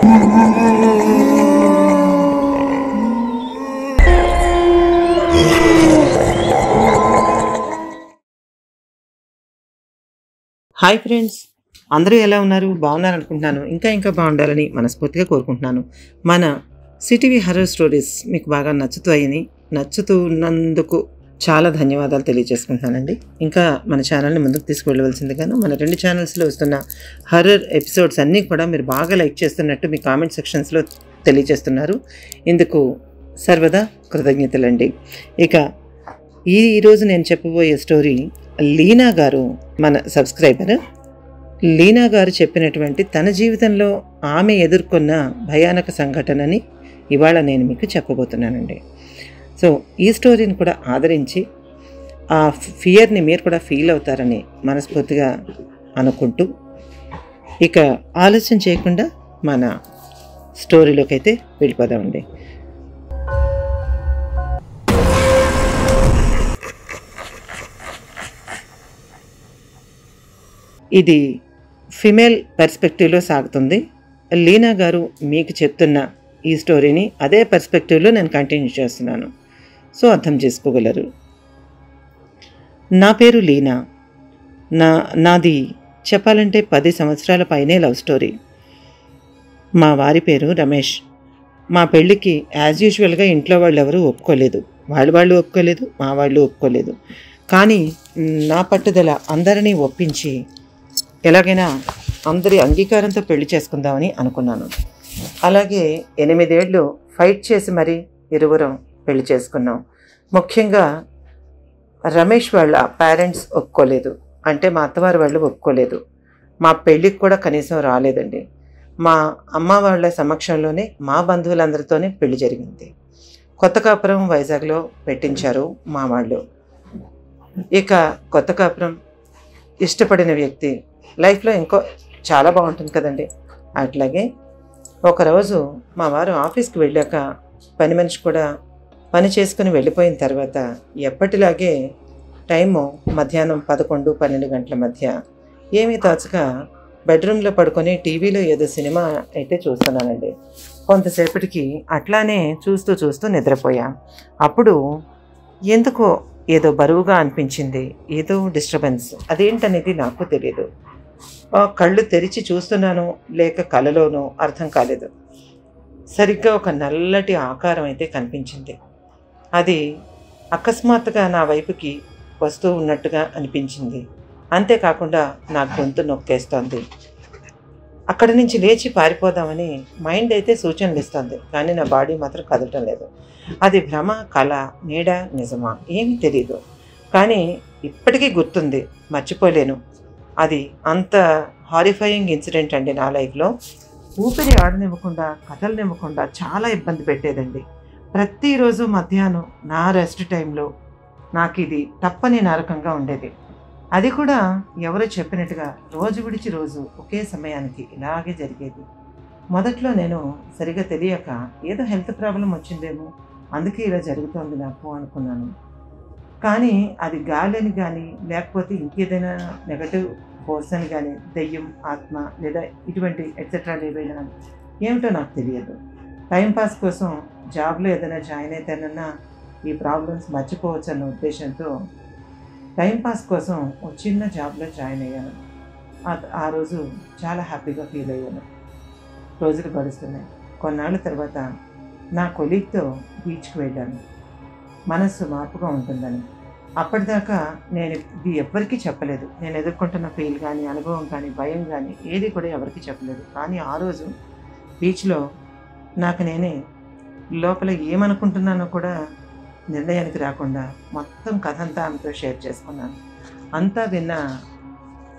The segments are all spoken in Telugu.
హాయ్ ఫ్రెండ్స్, అందరూ ఎలా ఉన్నారు? బాగున్నారు అనుకుంటున్నాను. ఇంకా బాగుండాలని మనస్ఫూర్తిగా కోరుకుంటున్నాను. మన సిటీవీ హర్రర్ స్టోరీస్ మీకు బాగా నచ్చుతున్నందుకు చాలా ధన్యవాదాలు తెలియజేసుకుంటున్నానండి. ఇంకా మన ఛానల్ని ముందుకు తీసుకువెళ్ళవలసిందిగాను, మన 2 ఛానల్స్లో వస్తున్న హర్రర్ ఎపిసోడ్స్ అన్నీ కూడా మీరు బాగా లైక్ చేస్తున్నట్టు మీ కామెంట్ సెక్షన్స్లో తెలియజేస్తున్నారు. ఇందుకు సర్వదా కృతజ్ఞతలండి. ఇక ఈరోజు నేను చెప్పబోయే స్టోరీ లీనా గారు, మన సబ్స్క్రైబర్ లీనా గారు చెప్పినటువంటి తన జీవితంలో ఆమె ఎదుర్కొన్న భయానక సంఘటనని ఇవాళ నేను మీకు చెప్పబోతున్నానండి. సో ఈ స్టోరీని కూడా ఆదరించి ఆ ఫియర్ని మీరు కూడా ఫీల్ అవుతారని మనస్ఫూర్తిగా అనుకుంటూ, ఇక ఆలస్యం చేయకుండా మన స్టోరీలోకి అయితే వెళ్ళిపోదామండి. ఇది ఫిమేల్ పర్స్పెక్టివ్లో సాగుతుంది. లీనా గారు మీకు చెప్తున్న ఈ స్టోరీని అదే పర్స్పెక్టివ్లో నేను కంటిన్యూ చేస్తున్నాను, సో అర్థం చేసుకోగలరు. నా పేరు లీనా. నాది చెప్పాలంటే 10 సంవత్సరాల పైనే లవ్ స్టోరీ. మా వారి పేరు రమేష్. మా పెళ్ళికి యాజ్ యూజువల్గా ఇంట్లో వాళ్ళు ఎవరూ ఒప్పుకోలేదు. వాళ్ళు ఒప్పుకోలేదు, మా వాళ్ళు ఒప్పుకోలేదు. కానీ నా పట్టుదల అందరినీ ఒప్పించి ఎలాగైనా అందరి అంగీకారంతో పెళ్లి చేసుకుందామని అనుకున్నాను. అలాగే 8 ఏళ్ళు ఫైట్ చేసి మరీ ఇరువురం పెళ్లి చేసుకున్నాం. ముఖ్యంగా రమేష్ వాళ్ళ పేరెంట్స్ ఒప్పుకోలేదు, అంటే మా అత్తవారి వాళ్ళు ఒప్పుకోలేదు. మా పెళ్ళికి కూడా కనీసం రాలేదండి. మా అమ్మ వాళ్ళ సమక్షంలోనే మా బంధువులందరితోనే పెళ్లి జరిగింది. కొత్త కాపురం వైజాగ్లో పెట్టించారు మా వాళ్ళు. ఇక కొత్త కాపురం ఇష్టపడిన వ్యక్తి లైఫ్లో ఇంకో చాలా బాగుంటుంది కదండి. అట్లాగే ఒకరోజు మా వారు ఆఫీస్కి వెళ్ళాక పని మనిషి కూడా పని చేసుకుని వెళ్ళిపోయిన తర్వాత ఎప్పటిలాగే టైము మధ్యాహ్నం 11-12 గంటల మధ్య ఏమీ తోచక బెడ్రూమ్లో పడుకొని టీవీలో ఏదో సినిమా అయితే చూస్తున్నానండి. కొంతసేపటికి అట్లానే చూస్తూ నిద్రపోయా. అప్పుడు ఎందుకో ఏదో బరువుగా అనిపించింది, ఏదో డిస్టర్బెన్స్, అదేంటనేది నాకు తెలియదు. కళ్ళు తెరిచి చూస్తున్నాను లేక కలలోనో అర్థం కాలేదు. సరిగ్గా ఒక నల్లటి ఆకారం అయితే కనిపించింది. అది అకస్మాత్తుగా నా వైపుకి వస్తూ ఉన్నట్టుగా అనిపించింది. అంతేకాకుండా నా గొంతు నొక్కేస్తోంది. అక్కడి నుంచి లేచి పారిపోదామని మైండ్ అయితే సూచనలు ఇస్తుంది, కానీ నా బాడీ మాత్రం కదలటం లేదు. అది భ్రమ, కళ, నీడ, నిజమా ఏమీ తెలియదు. కానీ ఇప్పటికీ గుర్తుంది, మర్చిపోలేను. అది అంత హారిఫైయింగ్ ఇన్సిడెంట్ అండి నా లైఫ్లో. ఊపిరి ఆడనివ్వకుండా, కథలనివ్వకుండా చాలా ఇబ్బంది పెట్టేదండి. ప్రతిరోజు మధ్యాహ్నం నా రెస్ట్ టైంలో నాకు ఇది తప్పని నరకంగా ఉండేది. అది కూడా ఎవరో చెప్పినట్టుగా రోజు విడిచి రోజు ఒకే సమయానికి ఇలాగే జరిగేది. మొదట్లో నేను సరిగా తెలియక ఏదో హెల్త్ ప్రాబ్లం వచ్చిందేమో, అందుకే ఇలా జరుగుతోంది నాకు అనుకున్నాను. కానీ అది గాలిని కానీ లేకపోతే ఇంకేదైనా నెగటివ్ ఫోర్స్ అని కానీ, దెయ్యం, ఆత్మ లేదా ఇటువంటి ఎట్సెట్రా ఏవైనా ఏమిటో నాకు తెలియదు. టైంపాస్ కోసం జాబ్లో ఏదైనా జాయిన్ అయితేనన్నా ఈ ప్రాబ్లమ్స్ మర్చిపోవచ్చు అన్న ఉద్దేశంతో టైంపాస్ కోసం ఒక చిన్న జాబ్లో జాయిన్ అయ్యాను. ఆ రోజు చాలా హ్యాపీగా ఫీల్ అయ్యాను. రోజులు గడుస్తున్నాయి. కొన్నాళ్ళ తర్వాత నా కొలీగ్తో బీచ్కి వెళ్ళాను, మనస్సు మార్పుగా ఉంటుందని. అప్పటిదాకా నేను ఇది ఎవ్వరికీ చెప్పలేదు. నేను ఎదుర్కొంటున్న ఫీల్ కానీ, అనుభవం కానీ, భయం కానీ ఏది కూడా ఎవరికి చెప్పలేదు. కానీ ఆ రోజు బీచ్లో నాకు నేనే లోపల ఏమనుకుంటున్నానో కూడా నిర్ణయానికి రాకుండా మొత్తం కథ అంతా ఆమెతో షేర్ చేసుకున్నాను. అంతా విన్న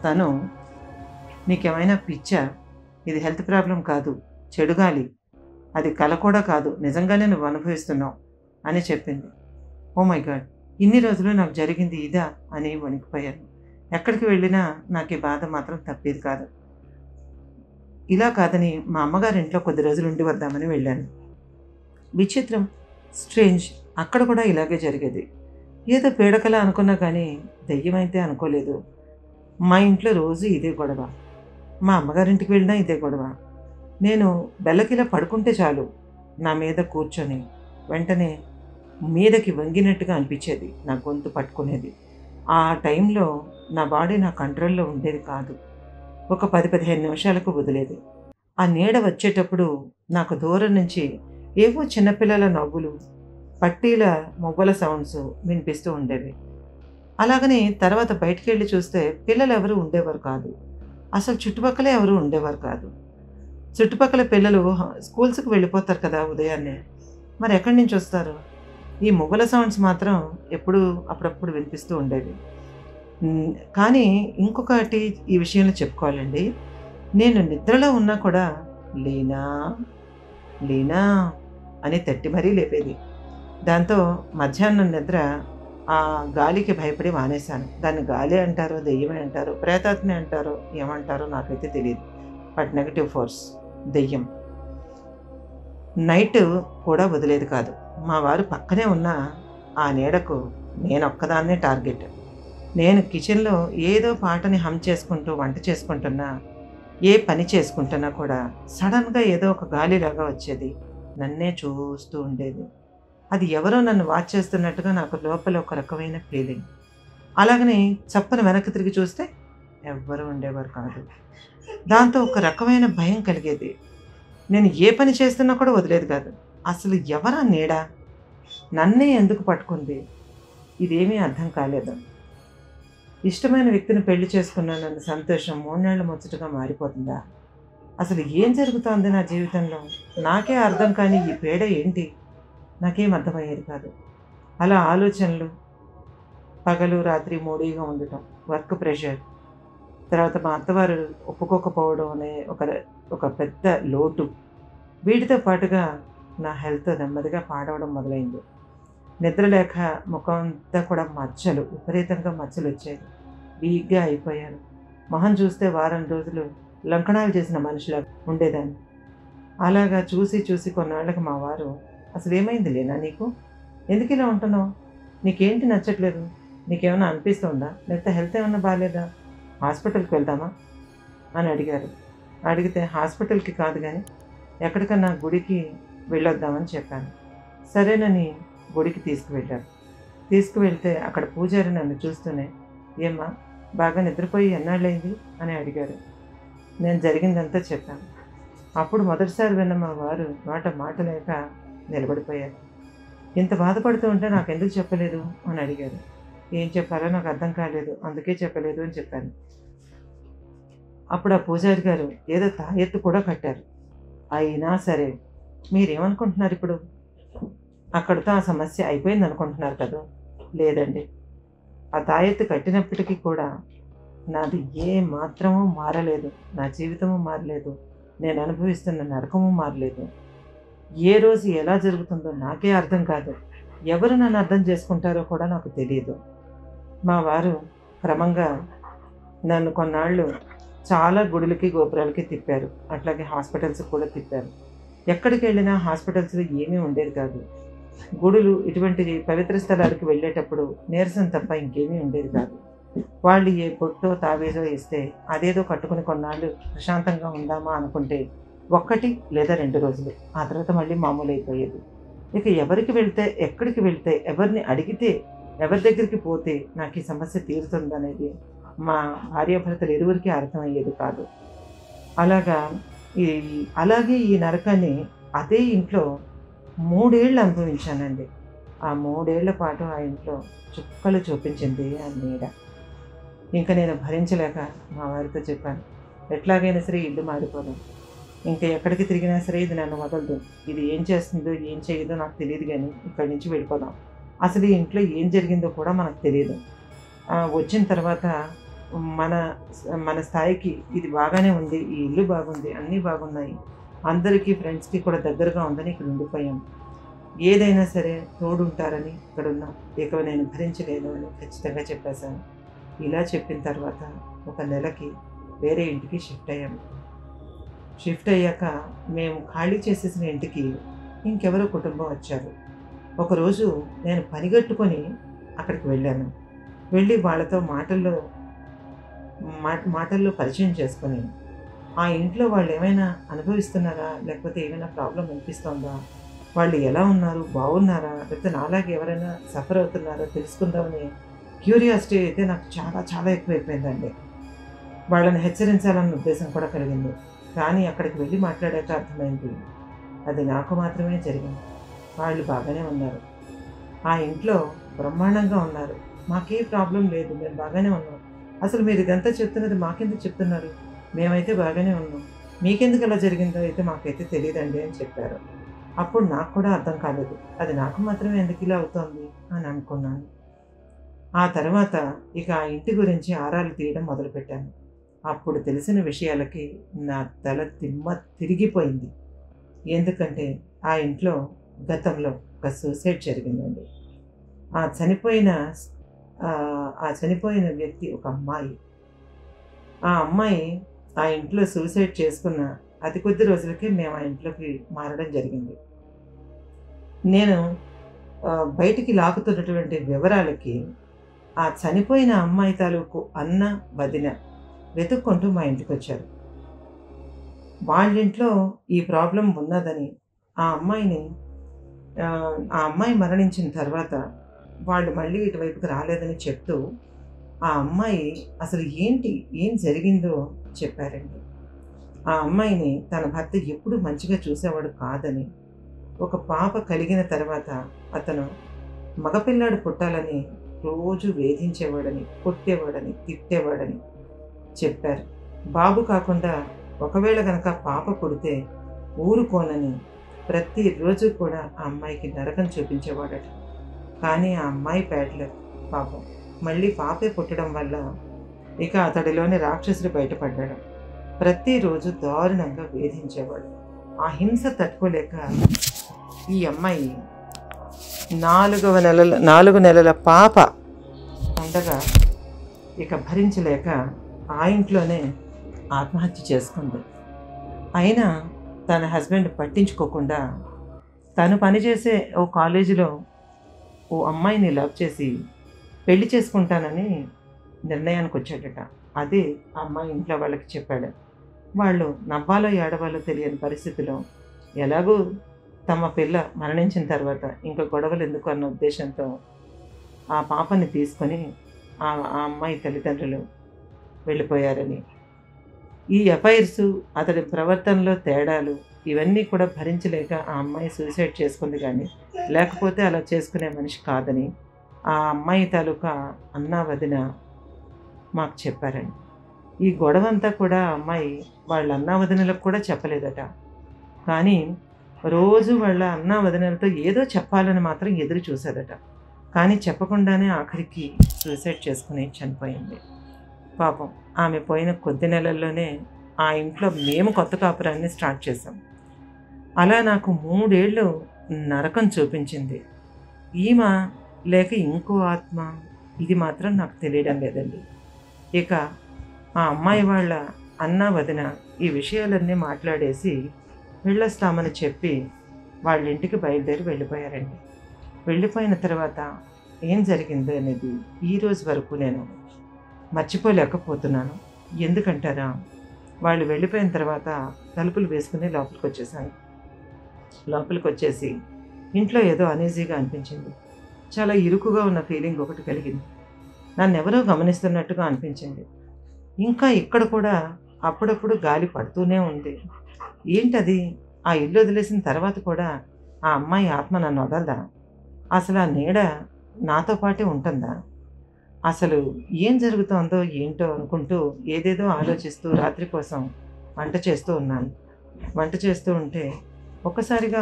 తను, నీకేమైనా పిచ్చా? ఇది హెల్త్ ప్రాబ్లం కాదు, చెడుగాలి, అది కల కూడా కాదు, నిజంగానే నువ్వు అనుభవిస్తున్నావు అని చెప్పింది. ఓ మై గాడ్, ఇన్ని రోజులు నాకు జరిగింది ఇదా అని వణికిపోయాను. ఎక్కడికి వెళ్ళినా నాకు ఈ బాధ మాత్రం తప్పేది కాదు. ఇలా కాదని మా అమ్మగారింట్లో కొద్ది రోజులు ఉండి వద్దామని వెళ్ళాను. విచిత్రం, స్ట్రేంజ్, అక్కడ కూడా ఇలాగే జరిగేది. ఏదో పీడకల అనుకున్నా కానీ దెయ్యమైతే అనుకోలేదు. మా ఇంట్లో రోజు ఇదే గొడవ, మా అమ్మగారింటికి వెళ్ళినా ఇదే గొడవ. నేను బెల్లకిలా పడుకుంటే చాలు నా మీద కూర్చొని వెంటనే మీదకి వంగినట్టుగా అనిపించేది. నా గొంతు పట్టుకునేది. ఆ టైంలో నా బాడీ నా కంట్రోల్‌లో ఉండేది కాదు. ఒక 10, 15 నిమిషాలకు వదిలేది. ఆ నీడ వచ్చేటప్పుడు నాకు దూరం నుంచి ఏవో చిన్నపిల్లల నవ్వులు, పట్టీల మువ్వల సౌండ్స్ వినిపిస్తూ ఉండేవి. అలాగని తర్వాత బయటికెళ్ళి చూస్తే పిల్లలెవరూ ఉండేవారు కాదు. అసలు చుట్టుపక్కలే ఎవరు ఉండేవారు కాదు. చుట్టుపక్కల పిల్లలు స్కూల్స్‌కి వెళ్ళిపోతారు కదా ఉదయాన్నే. మరి ఎక్కడి నుంచొస్తారు? ఈ మువ్వల సౌండ్స్ మాత్రం ఎప్పుడూ అప్పుడప్పుడు వినిపిస్తూ ఉండేవి. కానీ ఇంకొకటి ఈ విషయంలో చెప్పుకోవాలండి. నేను నిద్రలో ఉన్నా కూడా లీనా, లీనా అని తట్టి మరీ లేపేది. దాంతో మధ్యాహ్నం నిద్ర ఆ గాలికి భయపడి మానేశాను. దాన్ని గాలి అంటారో, దెయ్యమే అంటారో, ప్రేతాత్మే అంటారో, ఏమంటారో నాకైతే తెలీదు. బట్ నెగెటివ్ ఫోర్స్, దెయ్యం. నైట్ కూడా వదిలేది కాదు. మా వారు పక్కనే ఉన్న ఆ నీడకు నేనొక్కదాన్నే టార్గెట్. నేను కిచెన్‌లో ఏదో పాటని హమ్ చేసుకుంటూ వంట చేసుకుంటున్నా, ఏ పని చేసుకుంటున్నా కూడా సడెన్‌గా ఏదో ఒక గాలిలాగా వచ్చేది. నన్నే చూస్తూ ఉండేది. అది ఎవరో నన్ను వాచ్ చేస్తున్నట్టుగా నాకు లోపల ఒక రకమైన ఫీలింగ్. అలాగని చప్పున వెనక్కి తిరిగి చూస్తే ఎవ్వరూ ఉండేవారు కాదు. దాంతో ఒక రకమైన భయం కలిగేది. నేను ఏ పని చేస్తున్నా కూడా వదిలేది కాదు. అసలు ఎవరా నీడ? నన్నే ఎందుకు పట్టుకుంది? ఇదేమీ అర్థం కాలేదు. ఇష్టమైన వ్యక్తిని పెళ్లి చేసుకున్నానన్న సంతోషం 3 నెలల ముచ్చటగా మారిపోతుందా? అసలు ఏం జరుగుతోంది నా జీవితంలో? నాకే అర్థం కాని ఈ పీడ ఏంటి? నాకేం అర్థమయ్యేది కాదు. అలా ఆలోచనలు పగలు, రాత్రి మూడీగా ఉండటం, వర్క్ ప్రెషర్, తర్వాత మా అత్తవారు ఒప్పుకోకపోవడం అనే ఒక పెద్ద లోటు. వీటితో పాటుగా నా హెల్త్ నెమ్మదిగా పాడవడం మొదలైంది. నిద్ర లేక ముఖం అంతా కూడా మచ్చలు, విపరీతంగా మచ్చలొచ్చేవి. వీక్‌గా అయిపోయాను. మొహం చూస్తే వారం రోజులు లంకణాలు చేసిన మనిషిలా ఉండేదాన్ని. అలాగా చూసి చూసి కొన్నాళ్ళకి మా వారు, "అసలేమైంది లీనా నీకు? ఎందుకిలా ఉంటున్నావు? నీకేంటి నచ్చట్లేదు? నీకేమన్నా అనిపిస్తోందా? లేకపోతే హెల్త్ ఏమన్నా బాలేదా? హాస్పిటల్‌కి వెళ్దామా?" అని అడిగారు. అడిగితే హాస్పిటల్‌కి కాదు గానీ, ఎక్కడికన్నా గుడికి వెళ్ళొద్దామని చెప్పాను. సరేనని గుడికి తీసుకువెళ్ళారు. తీసుకువెళ్తే అక్కడ పూజారి నన్ను చూస్తూనే, "ఏమ్మా, బాగా నిద్రపోయి ఎన్నాళ్ళయింది?" అని అడిగారు. నేను జరిగిందంతా చెప్పాను. అప్పుడు మొదటిసారి విన్న మా వారు నోట మాట లేక నిలబడిపోయారు. "ఇంత బాధపడుతూ ఉంటే నాకెందుకు చెప్పలేదు?" అని అడిగారు. ఏం చెప్పాలో నాకు అర్థం కాలేదు. అందుకే చెప్పలేదు అని చెప్పాను. అప్పుడు ఆ పూజారి గారు ఏదో తాయెత్తు కూడా కట్టారు. అయినా సరే, మీరేమనుకుంటున్నారిప్పుడు? అక్కడితో ఆ సమస్య అయిపోయిందనుకుంటున్నారు కదూ! లేదండి. ఆ తాయెత్తు కట్టినప్పటికీ కూడా నాది ఏ మాత్రమూ మారలేదు. నా జీవితము మారలేదు. నేను అనుభవిస్తున్న నరకము మారలేదు. ఏ రోజు ఎలా జరుగుతుందో నాకే అర్థం కాదు. ఎవరు నన్ను అర్థం చేసుకుంటారో కూడా నాకు తెలీదు. మా వారు క్రమంగా నన్ను కొన్నాళ్ళు చాలా గుడులకి, గోపురాలకి తిప్పారు. అట్లాగే హాస్పిటల్స్‌కి కూడా తిప్పారు. ఎక్కడికెళ్ళినా హాస్పిటల్స్‌లో ఏమీ ఉండేది కాదు. గుడులు ఇటువంటి పవిత్ర స్థలాలకు వెళ్ళేటప్పుడు నీరసం తప్ప ఇంకేమీ ఉండేది కాదు. వాళ్ళు ఏ పొట్టో, తాబేజో ఇస్తే అదేదో కట్టుకుని కొన్నాళ్ళు ప్రశాంతంగా ఉందామా అనుకుంటే 1 లేదా 2 రోజులు. ఆ తర్వాత మళ్ళీ మామూలయిపోయేది. ఇక ఎవరికి వెళ్తే, ఎక్కడికి వెళ్తే, ఎవరిని అడిగితే, ఎవరి దగ్గరికి పోతే నాకీ సమస్య తీరుతుందనేది మా భార్యాభర్తలు ఇరువురికీ అర్థమయ్యేది కాదు. అలాగా ఈ అలాగే ఈ నరకాన్ని అదే ఇంట్లో 3 ఏళ్ళు అనుభవించానండి. ఆ 3 ఏళ్ల పాటు ఆ ఇంట్లో చుక్కలు చూపించింది ఆ నీడ. ఇంక నేను భరించలేక మా వారితో చెప్పాను, "ఎట్లాగైనా సరే ఇల్లు మారిపోదాం. ఇంక ఎక్కడికి తిరిగినా సరే ఇది నన్ను వదలదు. ఇది ఏం చేస్తుందో, ఏం చేయదో నాకు తెలీదు గానీ ఇక్కడి నుంచి వెళ్ళిపోదాం. అసలు ఈ ఇంట్లో ఏం జరిగిందో కూడా మనకు తెలీదు. వచ్చిన తర్వాత మన మన స్థాయికి ఇది బాగానే ఉంది. ఈ ఇల్లు బాగుంది. అన్నీ బాగున్నాయి. అందరికీ ఫ్రెండ్స్‌కి కూడా దగ్గరగా ఉందని ఇక్కడ ఉండిపోయాం. ఏదైనా సరే తోడుంటారని ఇక్కడున్నాం. ఇక నేను భరించలేను" అని ఖచ్చితంగా చెప్పేశాను. ఇలా చెప్పిన తర్వాత ఒక నెలకి వేరే ఇంటికి షిఫ్ట్ అయ్యాము. షిఫ్ట్ అయ్యాక మేము ఖాళీ చేసేసిన ఇంటికి ఇంకెవరో కుటుంబం వచ్చారు. ఒకరోజు నేను పనిగట్టుకొని అక్కడికి వెళ్ళాను. వెళ్ళి వాళ్ళతో మాటల్లో పరిచయం చేసుకొని ఆ ఇంట్లో వాళ్ళు ఏమైనా అనుభవిస్తున్నారా, లేకపోతే ఏమైనా ప్రాబ్లం అనిపిస్తోందా, వాళ్ళు ఎలా ఉన్నారు, బాగున్నారా, లేకపోతే నాలాగే ఎవరైనా సఫర్ అవుతున్నారా తెలుసుకుందామని క్యూరియాసిటీ అయితే నాకు చాలా చాలా ఎక్కువైపోయిందండి. వాళ్ళని హెచ్చరించాలన్న ఉద్దేశం కూడా కలిగింది. కానీ అక్కడికి వెళ్ళి మాట్లాడాక అర్థమైంది, అది నాకు మాత్రమే జరిగింది. వాళ్ళు బాగానే ఉన్నారు. ఆ ఇంట్లో బ్రహ్మాండంగా ఉన్నారు. మాకే ప్రాబ్లమ్ లేదు. మేము బాగానే ఉన్నాం. అసలు మీరు ఇదంతా చెప్తున్నది మాకెందుకు చెప్తున్నారు? మేమైతే బాగానే ఉన్నాం. మీకెందుకు ఇలా జరిగిందో అయితే మాకైతే తెలీదండి అని చెప్పారు. అప్పుడు నాకు కూడా అర్థం కాలేదు. అది నాకు మాత్రమే ఎందుకు ఇలా అవుతోంది అని అనుకున్నాను. ఆ తర్వాత ఇక ఆ ఇంటి గురించి ఆరాలు తీయడం మొదలుపెట్టాను. అప్పుడు తెలిసిన విషయాలకి నా తల తిరిగిపోయింది. ఎందుకంటే ఆ ఇంట్లో గతంలో ఒక సూసైడ్ జరిగిందండి. ఆ చనిపోయిన ఆ చనిపోయిన వ్యక్తి ఒక అమ్మాయి. ఆ అమ్మాయి ఆ ఇంట్లో సూసైడ్ చేసుకున్న అతి కొద్ది రోజులకే మేము ఆ ఇంట్లోకి మారడం జరిగింది. నేను బయటికి లాగుతున్నటువంటి వివరాలకి ఆ చనిపోయిన అమ్మాయి తాలూకు అన్న, వదిన వెతుక్కుంటూ మా ఇంటికొచ్చారు. వాళ్ళింట్లో ఈ ప్రాబ్లమ్ ఉన్నదని ఆ అమ్మాయిని ఆ అమ్మాయి మరణించిన తర్వాత వాళ్ళు మళ్ళీ ఇటువైపుకి రాలేదని చెప్తూ, ఆ అమ్మాయి అసలు ఏం జరిగిందో చెప్పారండి. ఆ అమ్మాయిని తన భర్త ఎప్పుడూ మంచిగా చూసేవాడు కాదని, ఒక పాప కలిగిన తర్వాత అతను మగపిల్లాడు పుట్టాలని రోజు వేధించేవాడని, కొట్టేవాడని, తిట్టేవాడని చెప్పారు. బాబు కాకుండా ఒకవేళ గనక పాప పుడితే ఊరుకోనని ప్రతిరోజు కూడా ఆ అమ్మాయికి నరకం చూపించేవాడట. కానీ ఆ అమ్మాయి పేటలో పాపం మళ్ళీ పాపే పుట్టడం వల్ల ఇక అతడిలోని రాక్షసుడు బయటపడ్డాడు. ప్రతిరోజు దారుణంగా వేధించేవాడు. ఆ హింస తట్టుకోలేక ఈ అమ్మాయి 4 నెలల పాప ఉండగా ఇక భరించలేక ఆ ఇంట్లోనే ఆత్మహత్య చేసుకుంది. అయినా తన హస్బెండ్ పట్టించుకోకుండా తను పనిచేసే ఓ కాలేజీలో ఓ అమ్మాయిని లవ్ చేసి పెళ్లి చేసుకుంటానని నిర్ణయానికి వచ్చాడట. అదే ఆ అమ్మాయి ఇంట్లో వాళ్ళకి చెప్పాడు. వాళ్ళు నవ్వాలో ఏడవాలో తెలియని పరిస్థితిలో ఎలాగూ తమ పిల్ల మరణించిన తర్వాత ఇంకా గొడవలు ఎందుకు అన్న ఉద్దేశంతో ఆ పాపని తీసుకొని ఆ అమ్మాయి తల్లిదండ్రులు వెళ్ళిపోయారని, ఈ ఎఫ్ఐఆర్స్ అతడి ప్రవర్తనలో తేడాలు ఇవన్నీ కూడా భరించలేక ఆ అమ్మాయి సూసైడ్ చేసుకుంది. కానీ లేకపోతే అలా చేసుకునే మనిషి కాదని ఆ అమ్మాయి తాలూకా అన్న, వదిన మాకు చెప్పారండి. ఈ గొడవంతా కూడా ఆ అమ్మాయి వాళ్ళ అన్నా వదినలకు కూడా చెప్పలేదట. కానీ రోజు వాళ్ళ అన్నా వదినలతో ఏదో చెప్పాలని మాత్రం ఎదురు చూసేదట. కానీ చెప్పకుండానే ఆఖరికి సూసైడ్ చేసుకుని చనిపోయింది. పాపం ఆమె పోయిన కొద్ది నెలల్లోనే ఆ ఇంట్లో మేము కొత్త కాపురాన్ని స్టార్ట్ చేసాం. అలా నాకు 3 ఏళ్ళు నరకం చూపించింది. ఈమె లేక ఇంకో ఆత్మ, ఇది మాత్రం నాకు తెలియడం లేదండి. ఇక ఆ అమ్మాయి వాళ్ళ అన్న, వదిన ఈ విషయాలన్నీ మాట్లాడేసి వెళ్ళొస్తామని చెప్పి వాళ్ళ ఇంటికి బయలుదేరి వెళ్ళిపోయారండి. వెళ్ళిపోయిన తర్వాత ఏం జరిగింది అనేది ఈరోజు వరకు నేను మర్చిపోలేకపోతున్నాను. ఎందుకంటారా, వాళ్ళు వెళ్ళిపోయిన తర్వాత తలుపులు వేసుకుని లోపలికి వచ్చేసి ఇంట్లో ఏదో అనీజీగా అనిపించింది. చాలా ఇరుకుగా ఉన్న ఫీలింగ్ ఒకటి కలిగింది. నన్నెవరో గమనిస్తున్నట్టుగా అనిపించింది. ఇంకా ఇక్కడ కూడా అప్పుడప్పుడు గాలి పడుతూనే ఉంది. ఏంటది? ఆ ఇల్లు వదిలేసిన తర్వాత కూడా ఆ అమ్మాయి ఆత్మ నన్ను వదలదా? అసలు ఆ నీడ నాతో పాటే ఉంటుందా? అసలు ఏం జరుగుతోందో ఏంటో అనుకుంటూ ఏదేదో ఆలోచిస్తూ రాత్రి కోసం వంట చేస్తూ ఉన్నాను. వంట చేస్తూ ఉంటే ఒక్కసారిగా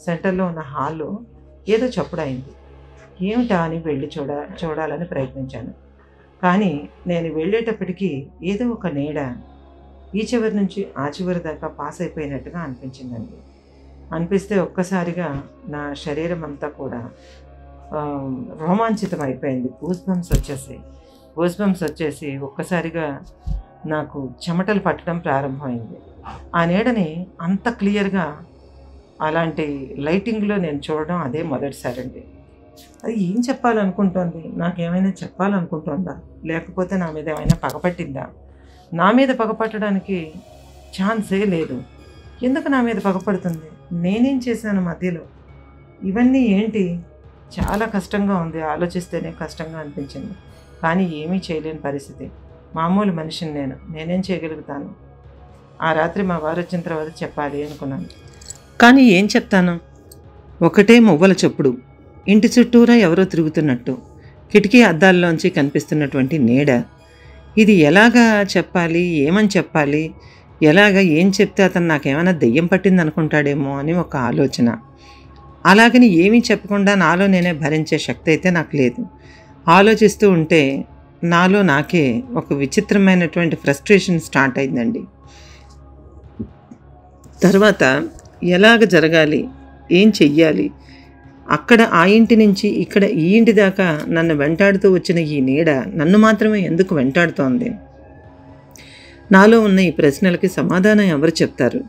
సెంటర్లో ఉన్న హాల్లో ఏదో చప్పుడైంది. ఏమిటా అని వెళ్ళి చూడాలని ప్రయత్నించాను. కానీ నేను వెళ్ళేటప్పటికీ ఏదో ఒక నీడ ఈ చివరి నుంచి ఆ చివరి దాకా పాస్ అయిపోయినట్టుగా అనిపించిందండి. అనిపిస్తే ఒక్కసారిగా నా శరీరం అంతా కూడా రోమాంచితం అయిపోయింది. గూస్ బంప్స్ వచ్చేసి ఒక్కసారిగా నాకు చెమటలు పట్టడం ప్రారంభమైంది. ఆ నీడని అంత క్లియర్గా అలాంటి లైటింగ్లో నేను చూడడం అదే మొదటిసారండి. అది ఏం చెప్పాలనుకుంటోంది? నాకేమైనా చెప్పాలనుకుంటోందా? లేకపోతే నా మీద ఏమైనా పగపట్టిందా? నా మీద పగపట్టడానికి ఛాన్సే లేదు. ఎందుకు నా మీద పగపడుతుంది? నేనేం చేశాను మధ్యలో? ఇవన్నీ ఏంటి? చాలా కష్టంగా ఉంది. ఆలోచిస్తేనే కష్టంగా అనిపించింది. కానీ ఏమీ చేయలేని పరిస్థితి. మామూలు మనిషిని నేనేం చేయగలుగుతాను? ఆ రాత్రి మా వారు వచ్చిన తర్వాత చెప్పాలి అనుకున్నాను. కానీ ఏం చెప్తాను? ఒకటే మువ్వల చప్పుడు. ఇంటి చుట్టూరా ఎవరో తిరుగుతున్నట్టు, కిటికీ అద్దాల్లోంచి కనిపిస్తున్నటువంటి నీడ. ఇది ఎలాగా చెప్పాలి? ఏమని చెప్పాలి? ఏం చెప్తే అతను నాకేమైనా దెయ్యం పట్టింది అనుకుంటాడేమో అని ఒక ఆలోచన. అలాగని ఏమీ చెప్పకుండా నాలో నేనే భరించే శక్తి అయితే నాకు లేదు. ఆలోచిస్తూ ఉంటే నాలో నాకే ఒక విచిత్రమైనటువంటి ఫ్రస్ట్రేషన్ స్టార్ట్ అయిందండి. తర్వాత ఎలాగ జరగాలి? ఏం చెయ్యాలి? అక్కడ ఆ ఇంటి నుంచి ఇక్కడ ఈ ఇంటి దాకా నన్ను వెంటాడుతూ వచ్చిన ఈ నీడ నన్ను మాత్రమే ఎందుకు వెంటాడుతోంది? నాలో ఉన్న ఈ ప్రశ్నలకి సమాధానం ఎవరు చెప్తారు?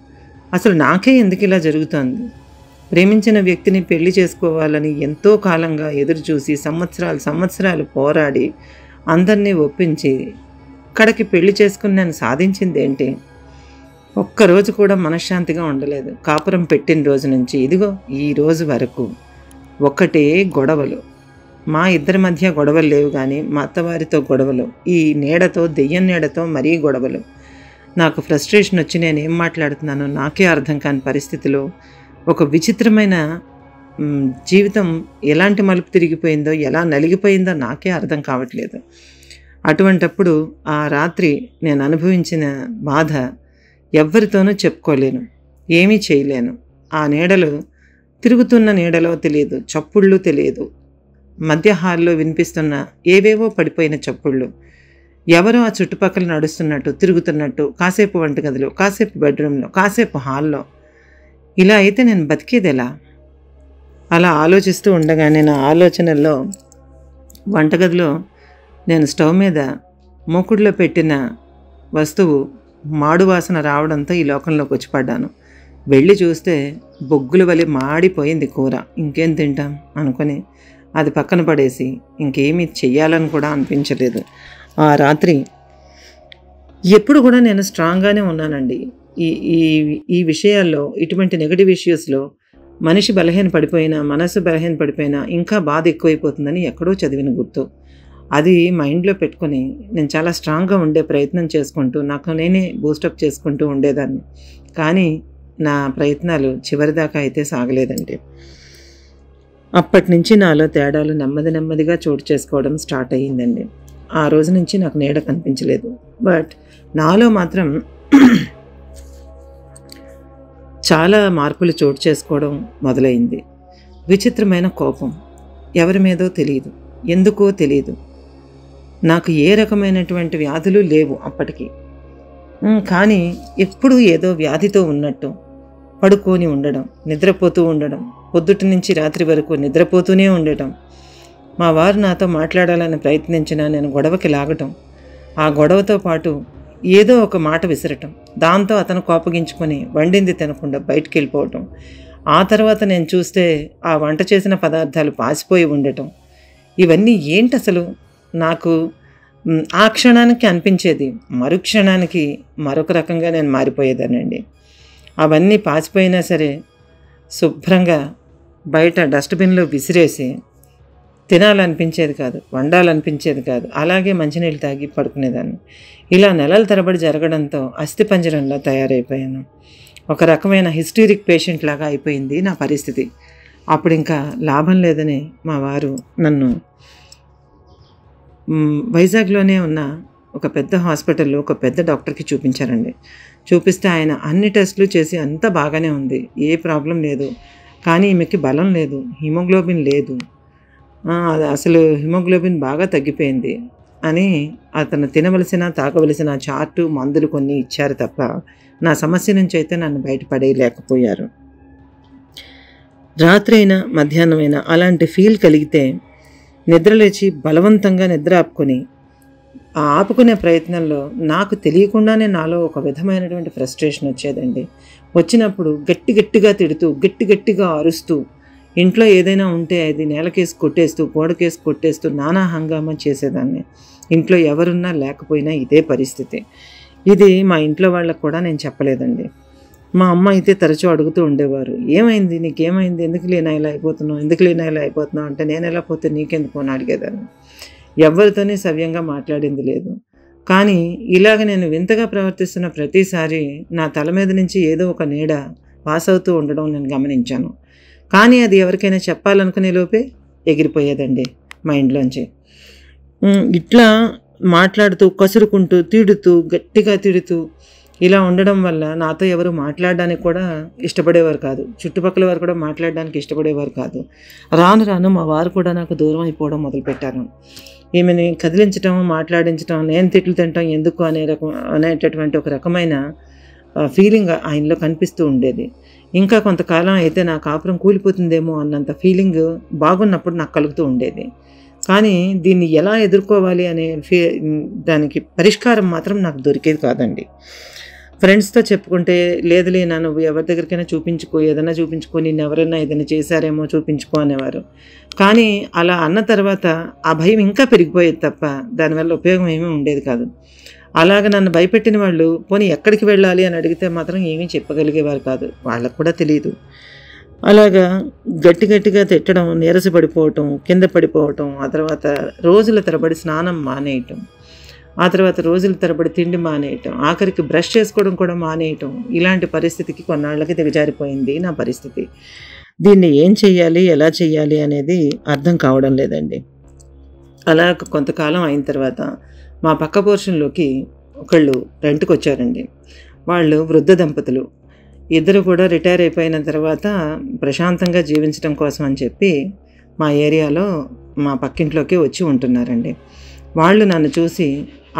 అసలు నాకే ఎందుకు ఇలా జరుగుతోంది? ప్రేమించిన వ్యక్తిని పెళ్లి చేసుకోవాలని ఎంతో కాలంగా ఎదురుచూసి సంవత్సరాలు పోరాడి అందరినీ ఒప్పించి కడకి పెళ్లి చేసుకుని నేను సాధించింది ఏంటి? ఒక్కరోజు కూడా మనశ్శాంతిగా ఉండలేదు. కాపురం పెట్టిన రోజు నుంచి ఇదిగో ఈ రోజు వరకు ఒకటే గొడవలు. మా ఇద్దరి మధ్య గొడవలు లేవు, కానీ మా అత్తవారితో గొడవలు, ఈ నీడతో, దెయ్యం నీడతో మరీ గొడవలు. నాకు ఫ్రస్ట్రేషన్ వచ్చి నేనేం మాట్లాడుతున్నానో నాకే అర్థం కాని పరిస్థితిలో ఒక విచిత్రమైన జీవితం ఎలాంటి మలుపు తిరిగిపోయిందో, ఎలా నలిగిపోయిందో నాకే అర్థం కావట్లేదు. అటువంటప్పుడు ఆ రాత్రి నేను అనుభవించిన బాధ ఎవ్వరితోనూ చెప్పుకోలేను, ఏమీ చేయలేను. ఆ నీడలు, తిరుగుతున్న నీడలో తెలియదు, చప్పుళ్ళు తెలియదు, మధ్య హాల్లో వినిపిస్తున్న ఏవేవో పడిపోయిన చప్పుళ్ళు, ఎవరో ఆ చుట్టుపక్కల నడుస్తున్నట్టు, తిరుగుతున్నట్టు, కాసేపు వంటగదిలో, కాసేపు బెడ్రూమ్లో, కాసేపు హాల్లో. ఇలా అయితే నేను బతికేది ఎలా? అలా ఆలోచిస్తూ ఉండగానే నా ఆలోచనల్లో వంటగదిలో నేను స్టవ్ మీద మూకుడులో పెట్టిన వస్తువు మాడు వాసన రావడంతో ఈ లోకంలోకి వచ్చి పడ్డాను. వెళ్ళి చూస్తే బొగ్గుల వలి మాడిపోయింది కూర. ఇంకేం తింటాం అనుకొని అది పక్కన పడేసి ఇంకేమీ చెయ్యాలని కూడా అనిపించలేదు. ఆ రాత్రి ఎప్పుడు కూడా నేను స్ట్రాంగ్గానే ఉన్నానండి. ఈ ఈ ఈ విషయాల్లో, ఇటువంటి నెగటివ్ ఇష్యూస్లో మనిషి బలహీన పడిపోయినా, మనసు బలహీన పడిపోయినా ఇంకా బాధ ఎక్కువైపోతుందని ఎక్కడో చదివిన గుర్తు. అది మైండ్లో పెట్టుకొని నేను చాలా స్ట్రాంగ్గా ఉండే ప్రయత్నం చేసుకుంటూ నాకు నేనే బూస్టప్ చేసుకుంటూ ఉండేదాన్ని. కానీ నా ప్రయత్నాలు చివరిదాకా అయితే సాగలేదండి. అప్పటి నుంచి నాలో తేడాలు నెమ్మదిగా చోటు చేసుకోవడం స్టార్ట్ అయ్యిందండి. ఆ రోజు నుంచి నాకు నీడ కనిపించలేదు. బట్ నాలో మాత్రం చాలా మార్పులు చోటు చేసుకోవడం మొదలైంది. విచిత్రమైన కోపం, ఎవరి మీదో తెలియదు, ఎందుకో తెలియదు. నాకు ఏ రకమైనటువంటి వ్యాధులు లేవు అప్పటికి, కానీ ఎప్పుడూ ఏదో వ్యాధితో ఉన్నట్టు పడుకొని ఉండడం, నిద్రపోతూ ఉండడం, పొద్దుటి నుంచి రాత్రి వరకు నిద్రపోతూనే ఉండటం. మా వారు నాతో మాట్లాడాలని ప్రయత్నించినా నేను గొడవకి లాగటం, ఆ గొడవతో పాటు ఏదో ఒక మాట విసరటం, దాంతో అతను కోపగించుకొని వండింది తినకుండా బయటికి వెళ్ళిపోవటం. ఆ తర్వాత నేను చూస్తే ఆ వంట చేసిన పదార్థాలు పాసిపోయి ఉండటం. ఇవన్నీ ఏంటి అసలు? నాకు ఆ క్షణానికి అనిపించేది, మరుక్షణానికి మరొక రకంగా నేను మారిపోయేదానండి. అవన్నీ పాసిపోయినా సరే శుభ్రంగా బయట డస్ట్బిన్లో విసిరేసి తినాలనిపించేది కాదు, వండాలనిపించేది కాదు. అలాగే మంచినీళ్ళు తాగి పడుకునేదాన్ని. ఇలా నెలల తరబడి జరగడంతో అస్థిపంజరంలా తయారైపోయాను. ఒక రకమైన హిస్టీరిక్ పేషెంట్ లాగా అయిపోయింది నా పరిస్థితి. అప్పుడు ఇంకా లాభం లేదని మా వారు నన్ను వైజాగ్లోనే ఉన్న ఒక పెద్ద హాస్పిటల్లో ఒక పెద్ద డాక్టర్కి చూపించారండి. చూపిస్తే ఆయన అన్ని టెస్టులు చేసి అంతా బాగానే ఉంది, ఏ ప్రాబ్లం లేదు, కానీ ఈమెకి బలం లేదు, హిమోగ్లోబిన్ లేదు, అసలు హిమోగ్లోబిన్ బాగా తగ్గిపోయింది అని అతను తినవలసిన, తాగవలసిన చార్టు, మందులు కొన్ని ఇచ్చారు తప్ప నా సమస్య నుంచి అయితే నన్ను బయటపడేయలేకపోయారు. రాత్రి అయినా మధ్యాహ్నమైనా అలాంటి ఫీల్ కలిగితే నిద్రలేచి బలవంతంగా నిద్ర ఆపుకొని ఆ ఆపుకునే ప్రయత్నంలో నాకు తెలియకుండానే నాలో ఒక విధమైనటువంటి ఫ్రస్ట్రేషన్ వచ్చేదండి. వచ్చినప్పుడు గట్టిగా తిడుతూ, గట్టిగా అరుస్తూ, ఇంట్లో ఏదైనా ఉంటే అది నేలకేసి కొట్టేస్తూ, గోడకేసి కొట్టేస్తూ నానా హంగామా చేసేదాన్ని. ఇంట్లో ఎవరున్నా లేకపోయినా ఇదే పరిస్థితి. ఇది మా ఇంట్లో వాళ్ళకు కూడా నేను చెప్పలేదండి. మా అమ్మ అయితే తరచూ అడుగుతూ ఉండేవారు, ఏమైంది, నీకేమైంది, ఎందుకు లేనా ఇలా అయిపోతున్నావు అంటే, నేను ఎలా పోతే నీకెందుకు అని అడిగేదాన్ని. ఎవరితోనే సవ్యంగా మాట్లాడింది లేదు. కానీ ఇలాగ నేను వింతగా ప్రవర్తిస్తున్న ప్రతిసారి నా తల మీద నుంచి ఏదో ఒక నీడ పాస్ అవుతూ ఉండడం నేను గమనించాను. కానీ అది ఎవరికైనా చెప్పాలనుకునే లోపే ఎగిరిపోయేదండి మైండ్లోంచి. ఇట్లా మాట్లాడుతూ, కసురుకుంటూ, గట్టిగా తిడుతూ ఇలా ఉండడం వల్ల నాతో ఎవరు మాట్లాడడానికి కూడా ఇష్టపడేవారు కాదు. చుట్టుపక్కల వారు కూడా మాట్లాడడానికి ఇష్టపడేవారు కాదు. రాను రాను మా వారు కూడా నాకు దూరం అయిపోవడం మొదలుపెట్టారు. ఈమెని కదిలించటం, మాట్లాడించటం, నేను తిట్లు తినటం ఎందుకు అనేటటువంటి ఒక రకమైన ఫీలింగ్ ఆయనలో కనిపిస్తూ ఉండేది. ఇంకా కొంతకాలం అయితే నా కాపురం కూలిపోతుందేమో అన్నంత ఫీలింగ్ బాగున్నప్పుడు నాకు కలుగుతూ ఉండేది. కానీ దీన్ని ఎలా ఎదుర్కోవాలి అనే దానికి పరిష్కారం మాత్రం నాకు దొరికేది కాదండి. ఫ్రెండ్స్తో చెప్పుకుంటే, లేదులే నువ్వు ఎవరి దగ్గరికైనా ఏదైనా చూపించుకో, నిన్ను ఎవరైనా ఏదైనా చేశారేమో చూపించుకో అనేవారు. కానీ అలా అన్న తర్వాత ఆ భయం ఇంకా పెరిగిపోయేది తప్ప దానివల్ల ఉపయోగం ఏమీ ఉండేది కాదు. అలాగ నన్ను భయపెట్టిన వాళ్ళు పోనీ ఎక్కడికి వెళ్ళాలి అని అడిగితే మాత్రం ఏమీ చెప్పగలిగేవారు కాదు. వాళ్ళకు కూడా తెలియదు. అలాగా గట్టిగా తిట్టడం, నీరసపడిపోవటం, కింద పడిపోవటం, ఆ తర్వాత రోజుల తరబడి స్నానం మానేయటం, ఆ తర్వాత రోజుల తరబడి తిండి మానేయటం, ఆఖరికి బ్రష్ చేసుకోవడం కూడా మానేయటం, ఇలాంటి పరిస్థితికి కొన్నాళ్ళకి దిగజారిపోయింది నా పరిస్థితి. దీన్ని ఏం చెయ్యాలి, ఎలా చెయ్యాలి అనేది అర్థం కావడం లేదండి. అలా కొంతకాలం అయిన తర్వాత మా పక్క పోర్షన్లోకి ఒకళ్ళు రెంట్కి వచ్చారండి. వాళ్ళు వృద్ధ దంపతులు. ఇద్దరు కూడా రిటైర్ అయిపోయిన తర్వాత ప్రశాంతంగా జీవించడం కోసం అని చెప్పి మా ఏరియాలో మా పక్కింట్లోకి వచ్చి ఉంటున్నారండి. వాళ్ళు నన్ను చూసి,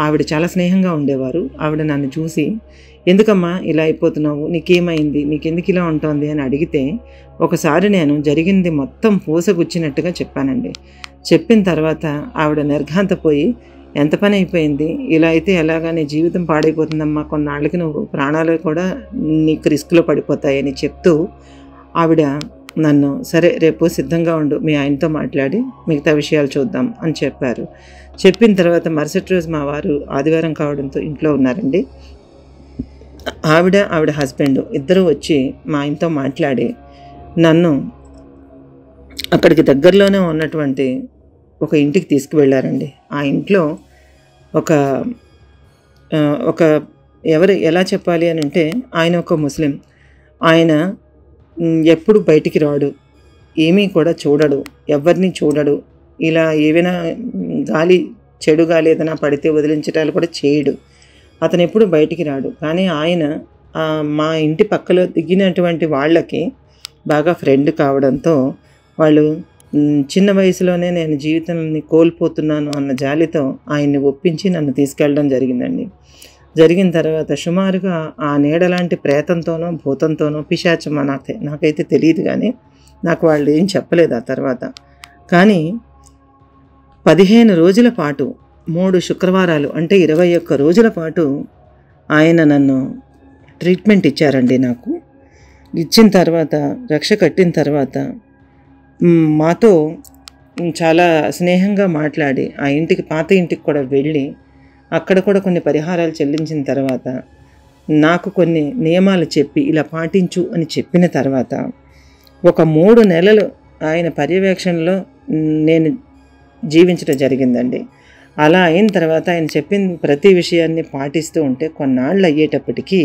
ఆవిడ చాలా స్నేహంగా ఉండేవారు. ఆవిడ నన్ను చూసి, ఎందుకమ్మా ఇలా అయిపోతున్నావు, నీకేమైంది, నీకెందుకు ఇలా ఉంటుంది అని అడిగితే ఒకసారి నేను జరిగింది మొత్తం పూసగుచ్చినట్టుగా చెప్పానండి. చెప్పిన తర్వాత ఆవిడ నిర్ఘాంతపోయి, ఎంత పని అయిపోయింది, ఇలా అయితే ఎలాగా, నీ జీవితం పాడైపోతుందమ్మా, కొన్నాళ్ళకి నువ్వు ప్రాణాలు కూడా నీకు రిస్క్లో పడిపోతాయని చెప్తూ ఆవిడ నన్ను, సరే రేపు సిద్ధంగా ఉండు, మీ ఆయనతో మాట్లాడి మిగతా విషయాలు చూద్దాం అని చెప్పారు. చెప్పిన తర్వాత మరుసటి రోజు మా వారు ఆదివారం కావడంతో ఇంట్లో ఉన్నారండి. ఆవిడ హస్బెండ్ ఇద్దరూ వచ్చి మా ఆయనతో మాట్లాడి నన్ను అక్కడికి దగ్గరలోనే ఉన్నటువంటి ఒక ఇంటికి తీసుకువెళ్ళారండి. ఆ ఇంట్లో ఎవరు ఎలా చెప్పాలి అని అంటే, ఆయన ఒక ముస్లిం. ఆయన ఎప్పుడు బయటికి రాడు, ఏమీ కూడా చూడడు, ఎవరిని చూడడు. ఇలా ఏవైనా చెడు గాలి ఏదైనా పడితే వదిలించటాలు కూడా చేయడు. అతను ఎప్పుడు బయటికి రాడు. కానీ ఆయన మా ఇంటి పక్కలో దిగినటువంటి వాళ్ళకి బాగా ఫ్రెండ్ కావడంతో వాళ్ళు చిన్న వయసులోనే నేను జీవితాన్ని కోల్పోతున్నాను అన్న జాలితో ఆయన్ని ఒప్పించి నన్ను తీసుకెళ్ళడం జరిగిందండి. జరిగిన తర్వాత సుమారుగా ఆ నీడలాంటి ప్రేతంతోనో భూతంతోనో పిశాచమో నాకైతే తెలియదు, కానీ నాకు వాళ్ళు ఏం చెప్పలేదు ఆ తర్వాత. కానీ 15 రోజుల పాటు 3 శుక్రవారాలు అంటే 21 రోజుల పాటు ఆయన నన్ను ట్రీట్మెంట్ ఇచ్చారండి. నాకు ఇచ్చిన తర్వాత, రక్ష కట్టిన తర్వాత మాతో చాలా స్నేహంగా మాట్లాడి ఆ ఇంటికి, పాత ఇంటికి కూడా వెళ్ళి అక్కడ కూడా కొన్ని పరిహారాలు చెల్లించిన తర్వాత, నాకు కొన్ని నియమాలు చెప్పి ఇలా పాటించు అని చెప్పిన తర్వాత ఒక 3 నెలలు ఆయన పర్యవేక్షణలో నేను జీవించడం జరిగిందండి. అలా అయిన తర్వాత ఆయన చెప్పిన ప్రతి విషయాన్ని పాటిస్తూ ఉంటే కొన్నాళ్ళు అయ్యేటప్పటికీ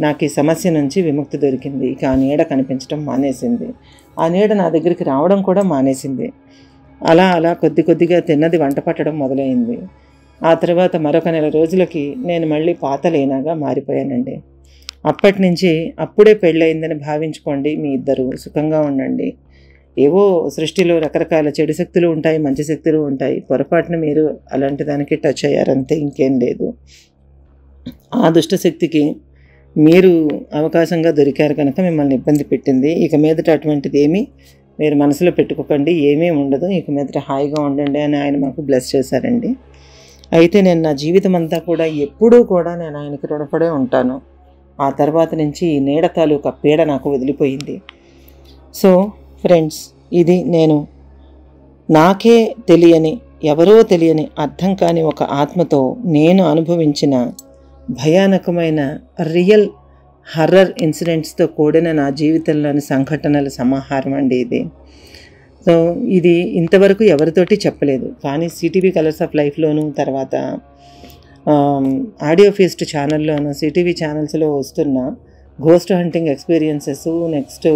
నాకు ఈ సమస్య నుంచి విముక్తి దొరికింది. ఇక ఆ నీడ కనిపించడం మానేసింది. ఆ నీడ నా దగ్గరికి రావడం కూడా మానేసింది. అలా కొద్దిగా తిన్నది వంట పట్టడం మొదలైంది. ఆ తర్వాత మరొక 1 నెల రోజులకి నేను మళ్ళీ పాత లేనాగా మారిపోయానండి. అప్పటి నుంచి అప్పుడే పెళ్ళయిందని భావించుకోండి, మీ ఇద్దరు సుఖంగా ఉండండి. ఏవో సృష్టిలో రకరకాల చెడు శక్తులు ఉంటాయి, మంచి శక్తులు ఉంటాయి. పొరపాటున మీరు అలాంటి దానికి టచ్ అయ్యారంతే, ఇంకేం లేదు. ఆ దుష్టశక్తికి మీరు అవకాశంగా దొరికారు కనుక మిమ్మల్ని ఇబ్బంది పెట్టింది. ఇక మీదట అటువంటిది ఏమీ మీరు మనసులో పెట్టుకోకండి, ఏమీ ఉండదు, ఇక మీదట హాయిగా ఉండండి అని ఆయన మాకు బ్లెస్ చేశారండి. అయితే నేను నా జీవితం అంతా కూడా ఎప్పుడూ కూడా నేను ఆయనకి రుణపడే ఉంటాను. ఆ తర్వాత నుంచి ఈ నీడ తాలూకా పీడ నాకు వదిలిపోయింది. సో ఫ్రెండ్స్, ఇది నేను నాకే తెలియని, ఎవరో తెలియని, అర్థం కాని ఒక ఆత్మతో నేను అనుభవించిన భయానకమైన రియల్ హర్రర్ ఇన్సిడెంట్స్తో కూడిన నా జీవితంలోని సంఘటనల సమాహారం అండి ఇది. సో ఇది ఇంతవరకు ఎవరితోటి చెప్పలేదు, కానీ సిటీవీ కలర్స్ ఆఫ్ లైఫ్లోను, తర్వాత ఆడియో ఫీస్ట్ ఛానల్లోను, సిటీవీ ఛానల్స్లో వస్తున్న గోస్ట్ హంటింగ్ ఎక్స్పీరియన్సెస్, నెక్స్ట్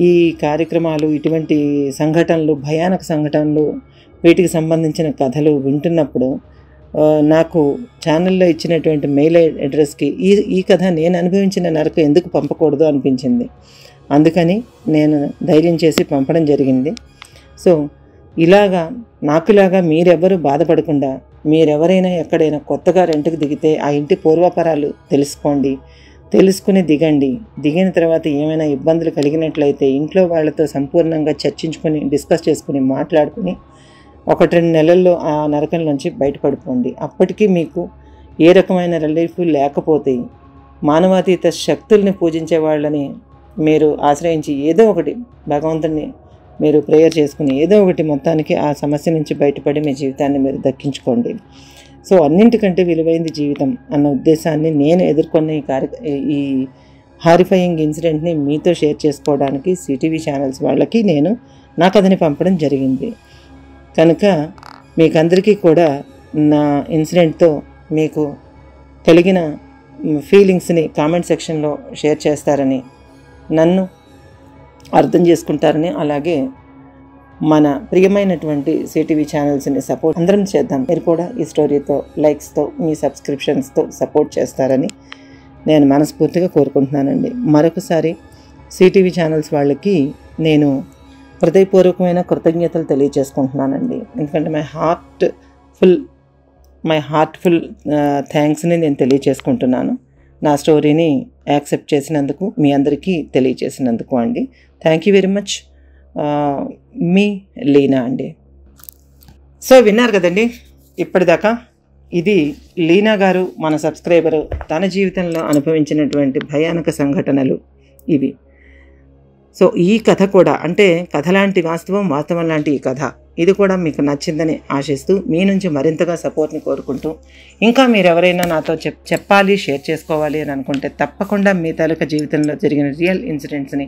ఈ కార్యక్రమాలు, ఇటువంటి సంఘటనలు, భయానక సంఘటనలు, వీటికి సంబంధించిన కథలు వింటున్నప్పుడు నాకు ఛానల్లో ఇచ్చినటువంటి మెయిల్ అడ్రస్కి ఈ కథ నేను అనుభవించిన నరకం ఎందుకు పంపకూడదు అనిపించింది. అందుకని నేను ధైర్యం చేసి పంపడం జరిగింది. సో నాకులాగా మీరెవరూ బాధపడకుండా, మీరెవరైనా ఎక్కడైనా కొత్తగా రెంట్కి దిగితే ఆ ఇంటి పూర్వాపరాలు తెలుసుకుని దిగండి. దిగిన తర్వాత ఏమైనా ఇబ్బందులు కలిగినట్లయితే ఇంట్లో వాళ్ళతో సంపూర్ణంగా చర్చించుకొని, డిస్కస్ చేసుకుని, మాట్లాడుకుని 1-2 నెలల్లో ఆ నరకం నుంచి బయటపడిపోండి. అప్పటికీ మీకు ఏ రకమైన రిలీఫ్ లేకపోతే మానవాతీత శక్తుల్ని పూజించే వాళ్ళని మీరు ఆశ్రయించి ఏదో ఒకటి భగవంతుని మీరు ప్రేయర్ చేసుకుని ఏదో ఒకటి మొత్తానికి ఆ సమస్య నుంచి బయటపడి మీ జీవితాన్ని మీరు దక్కించుకోండి. సో అన్నింటికంటే విలువైంది జీవితం అన్న ఉద్దేశాన్ని నేను ఎదుర్కొన్న ఈ హారిఫయింగ్ ఇన్సిడెంట్ని మీతో షేర్ చేసుకోవడానికి సిటీవీ ఛానల్స్ వాళ్ళకి నేను నా కథని పంపడం జరిగింది. కనుక మీకందరికీ కూడా నా ఇన్సిడెంట్తో మీకు కలిగిన ఫీలింగ్స్ని కామెంట్ సెక్షన్లో షేర్ చేస్తారని, నన్ను అర్థం చేసుకుంటారని, అలాగే మన ప్రియమైనటువంటి సిటీవీ ఛానల్స్ని సపోర్ట్ అందరం చేద్దాం. మీరు కూడా ఈ స్టోరీతో, లైక్స్తో, మీ సబ్స్క్రిప్షన్స్తో సపోర్ట్ చేస్తారని నేను మనస్ఫూర్తిగా కోరుకుంటున్నానండి. మరొకసారి సిటీవీ ఛానల్స్ వాళ్ళకి నేను హృదయపూర్వకమైన కృతజ్ఞతలు తెలియజేసుకుంటున్నానండి. ఎందుకంటే మై హార్ట్ఫుల్ థ్యాంక్స్ని నేను తెలియజేసుకుంటున్నాను. నా స్టోరీని యాక్సెప్ట్ చేసినందుకు, మీ అందరికీ తెలియజేసినందుకు అండి. Thank you very much. మీ లీనా అండి. సో విన్నారు కదండి ఇప్పటిదాకా. ఇది లీనా గారు, మన సబ్స్క్రైబరు, తన జీవితంలో అనుభవించినటువంటి భయానక సంఘటనలు ఇవి. సో ఈ కథ కూడా, అంటే కథ లాంటి వాస్తవం లాంటి ఈ కథ, ఇది కూడా మీకు నచ్చిందని ఆశిస్తూ, మీ నుంచి మరింతగా సపోర్ట్ని కోరుకుంటూ, ఇంకా మీరు ఎవరైనా నాతో చెప్పాలి, షేర్ చేసుకోవాలి అని అనుకుంటే తప్పకుండా మీ తాలూకా జీవితంలో జరిగిన రియల్ ఇన్సిడెంట్స్ని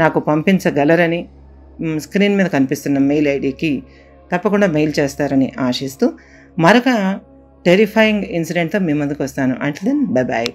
నాకు పంపించగలరని స్క్రీన్ మీద కనిపిస్తున్న మెయిల్ ఐడికి తప్పకుండా మెయిల్ చేస్తారని ఆశిస్తూ, మరొక టెరిఫైయింగ్ ఇన్సిడెంట్తో మీ ముందుకు వస్తాను. Until then bye bye.